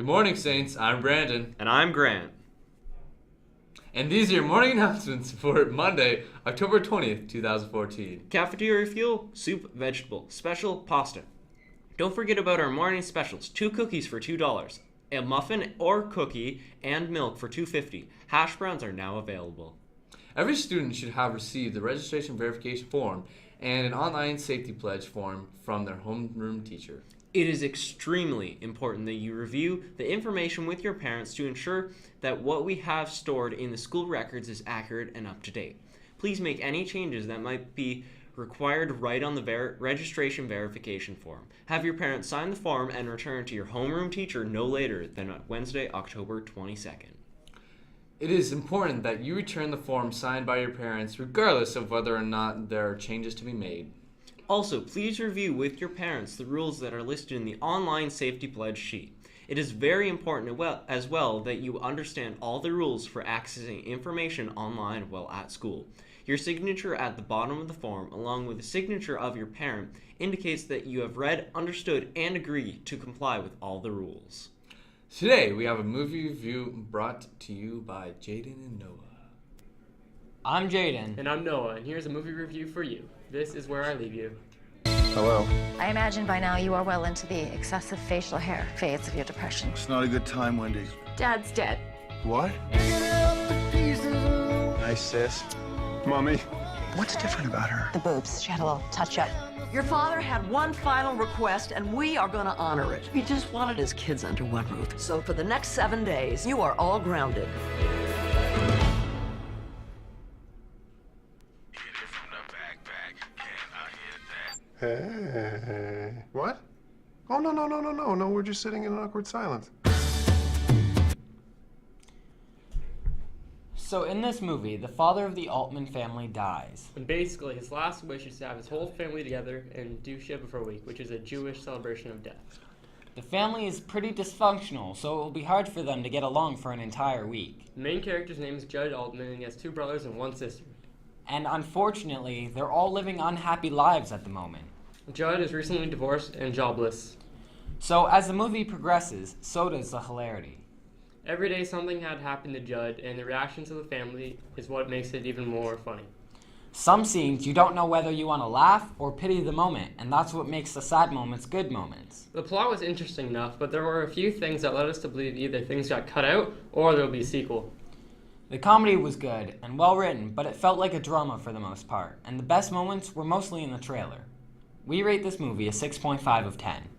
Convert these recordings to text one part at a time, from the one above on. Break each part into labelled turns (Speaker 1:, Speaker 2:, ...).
Speaker 1: Good morning, Saints. I'm Brandon.
Speaker 2: And I'm Grant.
Speaker 1: And these are your morning announcements for Monday, October 20th, 2014.
Speaker 2: Cafeteria fuel, soup, vegetable, special, pasta. Don't forget about our morning specials. 2 cookies for $2. A muffin or cookie and milk for $2.50. Hash browns are now available.
Speaker 1: Every student should have received the registration verification form and an online safety pledge form from their homeroom teacher.
Speaker 2: It is extremely important that you review the information with your parents to ensure that what we have stored in the school records is accurate and up to date. Please make any changes that might be required to write on the registration verification form. Have your parents sign the form and return to your homeroom teacher no later than Wednesday, October 22nd.
Speaker 1: It is important that you return the form signed by your parents regardless of whether or not there are changes to be made.
Speaker 2: Also, please review with your parents the rules that are listed in the online safety pledge sheet. It is very important as well that you understand all the rules for accessing information online while at school. Your signature at the bottom of the form, along with the signature of your parent, indicates that you have read, understood, and agree to comply with all the rules.
Speaker 1: Today, we have a movie review brought to you by Jaden and Noah.
Speaker 3: I'm Jaden.
Speaker 4: And I'm Noah, and here's a movie review for you. This is where I leave you.
Speaker 5: Hello.
Speaker 6: I imagine by now you are well into the excessive facial hair phase of your depression.
Speaker 5: It's not a good time, Wendy.
Speaker 6: Dad's dead.
Speaker 5: What? Nice, sis. Mommy. What's different about her?
Speaker 6: The boobs. She had a little touch-up.
Speaker 7: Your father had one final request, and we are going to honor it. He just wanted his kids under one roof. So for the next 7 days, you are all grounded.
Speaker 5: Hey. What? Oh, no. We're just sitting in an awkward silence.
Speaker 3: So in this movie, the father of the Altman family dies.
Speaker 4: And basically, his last wish is to have his whole family together and do Shiva for a week, which is a Jewish celebration of death.
Speaker 3: The family is pretty dysfunctional, so it will be hard for them to get along for an entire week.
Speaker 4: The main character's name is Judd Altman, and he has 2 brothers and 1 sister.
Speaker 3: And unfortunately, they're all living unhappy lives at the moment.
Speaker 4: Judd is recently divorced and jobless.
Speaker 3: So as the movie progresses, so does the hilarity.
Speaker 4: Every day something had happened to Judd, and the reactions of the family is what makes it even more funny.
Speaker 3: Some scenes you don't know whether you want to laugh or pity the moment, and that's what makes the sad moments good moments.
Speaker 4: The plot was interesting enough, but there were a few things that led us to believe either things got cut out or there will be a sequel.
Speaker 3: The comedy was good and well written, but it felt like a drama for the most part, and the best moments were mostly in the trailer. We rate this movie a 6.5 of 10.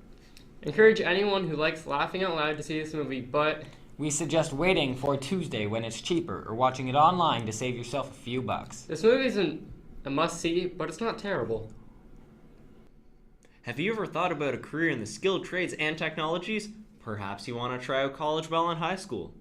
Speaker 4: Encourage anyone who likes laughing out loud to see this movie, but
Speaker 3: We suggest waiting for Tuesday when it's cheaper, or watching it online to save yourself a few bucks.
Speaker 4: this movie isn't a must-see, but it's not terrible.
Speaker 2: Have you ever thought about a career in the skilled trades and technologies? Perhaps you want to try out college while in high school.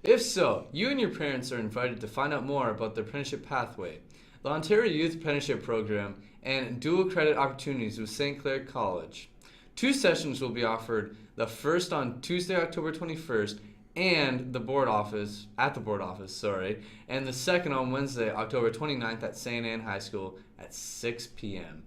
Speaker 1: If so, you and your parents are invited to find out more about the apprenticeship pathway, the Ontario Youth Apprenticeship Program, and dual credit opportunities with St. Clair College. 2 sessions will be offered, the first on Tuesday, October 21st, and at the board office, and the second on Wednesday, October 29th at St. Anne High School at 6 p.m.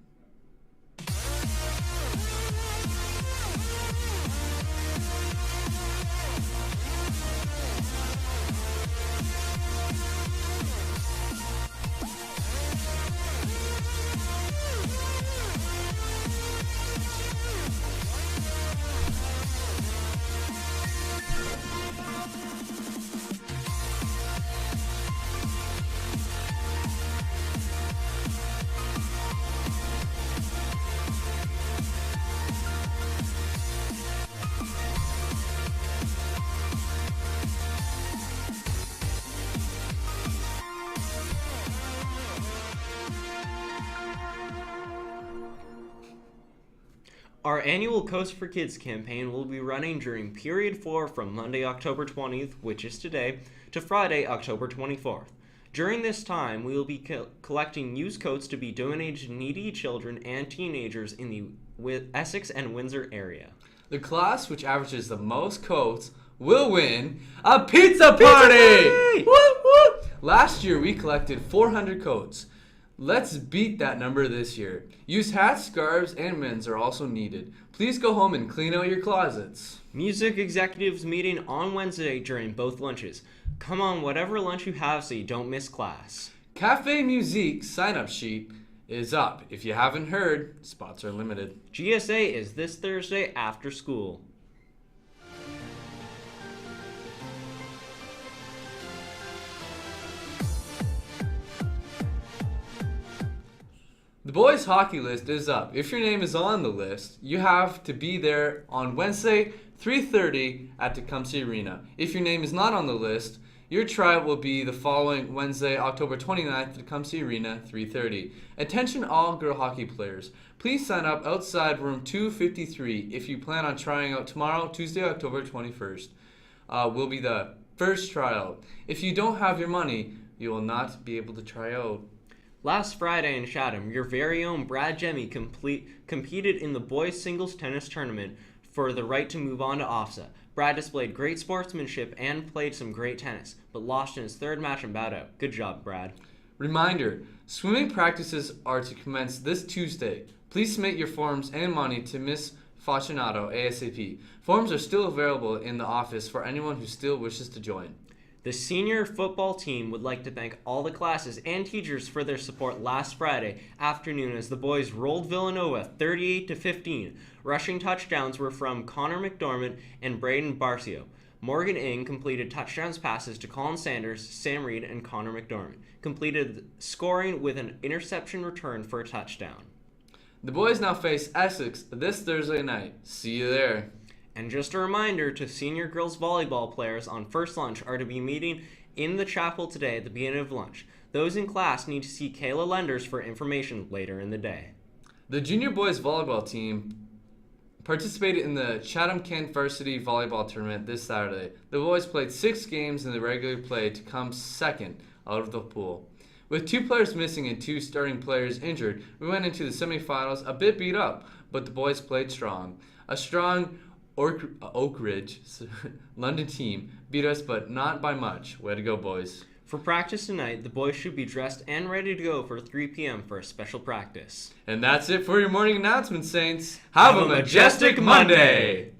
Speaker 2: Our annual Coast for Kids campaign will be running during Period 4 from Monday, October 20th, which is today, to Friday, October 24th. During this time, we will be collecting used coats to be donated to needy children and teenagers in the Essex and Windsor area.
Speaker 1: The class which averages the most coats will win a pizza party! Woo, woo! Last year, we collected 400 coats. Let's beat that number this year. Use hats, scarves, and mittens are also needed. Please go home and clean out your closets.
Speaker 2: Music executives meeting on Wednesday during both lunches. Come on whatever lunch you have so you don't miss class.
Speaker 1: Cafe Musique sign-up sheet is up. If you haven't heard, spots are limited.
Speaker 2: GSA is this Thursday after school.
Speaker 1: The boys hockey list is up. If your name is on the list, you have to be there on Wednesday, 3:30 at Tecumseh Arena. If your name is not on the list, your tryout will be the following Wednesday, October 29th at Tecumseh Arena, 3:30. Attention all girl hockey players. Please sign up outside room 253 if you plan on trying out tomorrow, Tuesday, October 21st. Will be the first tryout. If you don't have your money, you will not be able to try out.
Speaker 2: Last Friday in Chatham, your very own Brad Jemmy competed in the boys singles tennis tournament for the right to move on to OFSA. Brad displayed great sportsmanship and played some great tennis, but lost in his third match and bowed out. Good job, Brad.
Speaker 1: Reminder, swimming practices are to commence this Tuesday. Please submit your forms and money to Miss Fortunato ASAP. Forms are still available in the office for anyone who still wishes to join.
Speaker 2: The senior football team would like to thank all the classes and teachers for their support last Friday afternoon as the boys rolled Villanova 38-15. Rushing touchdowns were from Connor McDormand and Braden Barcio. Morgan Ing completed touchdowns passes to Colin Sanders, Sam Reed, and Connor McDormand. Completed scoring with an interception return for a touchdown.
Speaker 1: The boys now face Essex this Thursday night. See you there.
Speaker 2: And just a reminder to senior girls volleyball players on first lunch are to be meeting in the chapel today at the beginning of lunch. Those in class need to see Kayla Lenders for information later in the day.
Speaker 1: The junior boys volleyball team participated in the Chatham-Kent Varsity Volleyball Tournament this Saturday. The boys played 6 games in the regular play to come second out of the pool. With 2 players missing and 2 starting players injured, we went into the semifinals a bit beat up, but the boys played strong. A strong Oak Ridge London team beat us, but not by much. Way to go, boys.
Speaker 2: For practice tonight, the boys should be dressed and ready to go for 3 p.m. for a special practice.
Speaker 1: And that's it for your morning announcement, Saints. Have a majestic Monday!